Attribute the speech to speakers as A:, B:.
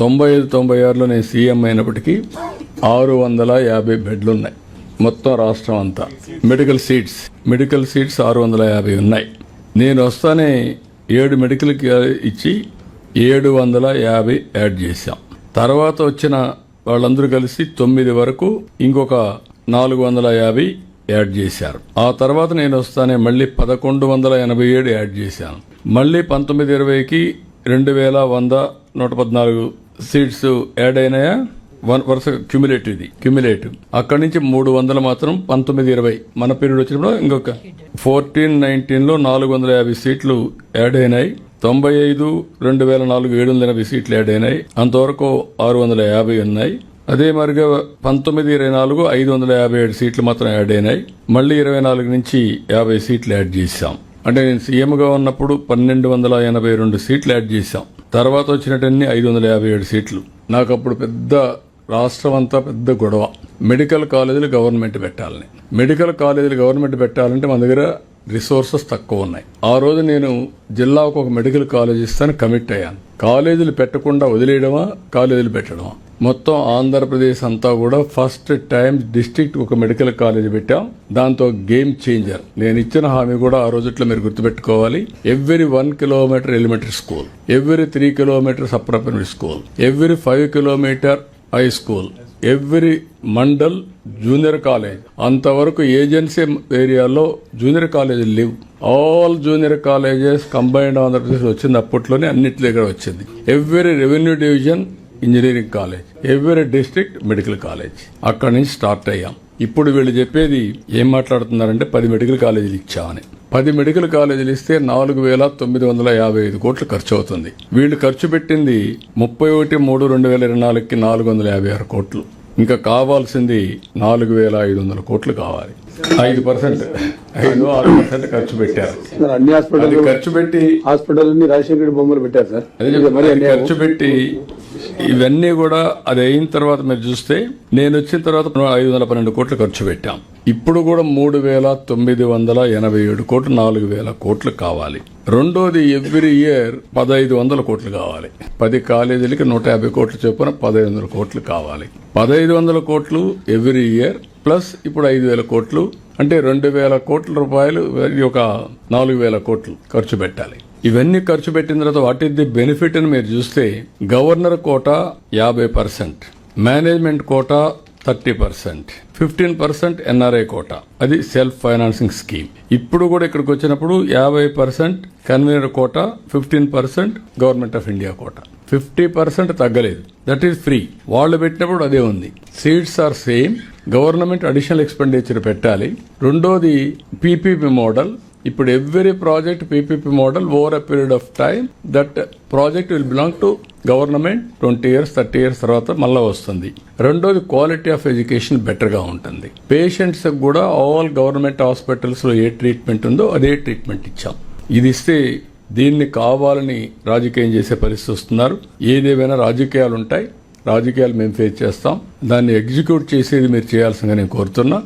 A: 95-96లో నేను సీఎం అయినప్పటికీ 650 బెడ్లు ఉన్నాయి మొత్తం రాష్ట్రం అంతా. మెడికల్ సీట్స్ 650 ఉన్నాయి. నేను వస్తానే 7 మెడికల్కి ఇచ్చి 750 యాడ్ చేశాం. తర్వాత వచ్చిన వాళ్ళందరూ కలిసి 9 వరకు ఇంకొక 450 యాడ్ చేశారు. ఆ తర్వాత నేను వస్తానే మళ్ళీ 1187 యాడ్ చేశాను. మళ్ళీ 19-20కి 2114 సీట్స్ యాడ్ అయినాయా, వరుస క్యుములేటివ్. అక్కడి నుంచి 300 మాత్రం 19-20 మన పీరియడ్ వచ్చినప్పుడు ఇంకొక 14-19లో 450 సీట్లు యాడ్ అయినాయి. 95 2004 780 సీట్లు యాడ్ అయినాయి. అంతవరకు 650 ఉన్నాయి. అదే మరిగా 19-24 557 సీట్లు మాత్రం యాడ్ అయినాయి. మళ్ళీ 24 నుంచి 50 సీట్లు యాడ్ చేశాం. అంటే నేను సీఎంగా ఉన్నప్పుడు 1282 సీట్లు యాడ్ చేశాం. తర్వాత వచ్చినట్టన్ని 557 సీట్లు. నాకు అప్పుడు పెద్ద రాష్ట్రం అంతా పెద్ద గొడవ. మెడికల్ కాలేజీలు గవర్నమెంట్ పెట్టాలంటే మన దగ్గర రిసోర్సెస్ తక్కువ ఉన్నాయి. ఆ రోజు నేను జిల్లాకు ఒక మెడికల్ కాలేజ్ ఇస్తాను కమిట్ అయ్యాను. కాలేజీలు పెట్టకుండా వదిలేయడమా, కాలేజీలు పెట్టడమా? మొత్తం ఆంధ్రప్రదేశ్ అంతా కూడా ఫస్ట్ టైం డిస్ట్రిక్ట్ ఒక మెడికల్ కాలేజ్ పెట్టాం. దాంతో గేమ్ చేంజర్. నేను ఇచ్చిన హామీ కూడా ఆ రోజుట్లో మీరు గుర్తుపెట్టుకోవాలి. Every 1 kilometre elementary school, every 3 kilometres upper primary school, every 5 kilometre high school, every mandal junior college. అంతవరకు ఏజెన్సీ ఏరియాలో జూనియర్ కాలేజీలు లేవు. All junior colleges combined Andhra Pradesh వచ్చింది. అప్పట్లోనే అన్నిటి దగ్గర వచ్చింది. Every revenue division engineering college, every district medical college. అక్కడి నుంచి స్టార్ట్ అయ్యాం. ఇప్పుడు వీళ్ళు చెప్పేది ఏం మాట్లాడుతున్నారంటే 10 మెడికల్ కాలేజీలు ఇచ్చామని. 10 మెడికల్ కాలేజీలు ఇస్తే 4,955 కోట్లు ఖర్చు అవుతుంది. వీళ్ళు ఖర్చు పెట్టింది 31/3/2024కి 456 కోట్లు. ఇంకా కావాల్సింది 4,500 కోట్లు కావాలి. 5% ఖర్చు పెట్టారు.
B: అన్ని హాస్పిటల్ రాజశేఖర బొమ్మలు పెట్టారు సార్.
A: ఖర్చు పెట్టి ఇవన్నీ కూడా అది అయిన తర్వాత మీరు చూస్తే నేను వచ్చిన తర్వాత 512 కోట్లు ఖర్చు పెట్టాం. ఇప్పుడు కూడా 3,987 కోట్లు, 4,000 కోట్లు కావాలి. రెండోది ఎవ్రీ ఇయర్ 1,500 కోట్లు కావాలి. 10 కాలేజీలకి 150 కోట్లు చొప్పున 1,500 కోట్లు కావాలి. 1,500 కోట్లు ఎవ్రీ ఇయర్ ప్లస్ ఇప్పుడు 5,000 కోట్లు అంటే 2,000 కోట్ల రూపాయలు, ఒక 4,000 కోట్లు ఖర్చు పెట్టాలి. ఇవన్నీ ఖర్చు పెట్టిన తర్వాత వాట్ ఈస్ ది బెనిఫిట్ అని మీరు చూస్తే governor quota 50%, management quota 30%, 15% NRI quota. అది సెల్ఫ్ ఫైనాన్సింగ్ స్కీమ్. ఇప్పుడు కూడా ఇక్కడికి వచ్చినప్పుడు 50% convenor quota, 15% government of India quota. 50% తగ్గలేదు. That is free. వాళ్ళు పెట్టినప్పుడు అదే ఉంది. Seats are same. Government additional expenditure పెట్టాలి. రెండోది పీపీపీ మోడల్. ఇప్పుడు every project PPP model over a period of time that project will belong to government. 20 years 30 years తర్వాత మళ్ళా వస్తుంది. రెండోది క్వాలిటీ ఆఫ్ ఎడ్యుకేషన్ బెటర్ గా ఉంటుంది. పేషెంట్స్ కూడా ఆల్ గవర్నమెంట్ హాస్పిటల్స్ లో ఏ ట్రీట్మెంట్ ఉందో అదే ట్రీట్మెంట్ ఇచ్చాం. ఇది ఇస్తే దీన్ని కావాలని రాజకీయం చేసే పరిస్థితి వస్తున్నారు. ఏదేమైనా రాజకీయాలు ఉంటాయి. రాజకీయాలు మేము ఫేస్ చేస్తాం. దాన్ని ఎగ్జిక్యూట్ చేసేది మీరు చేయాల్సిందిగా నేను కోరుతున్నా.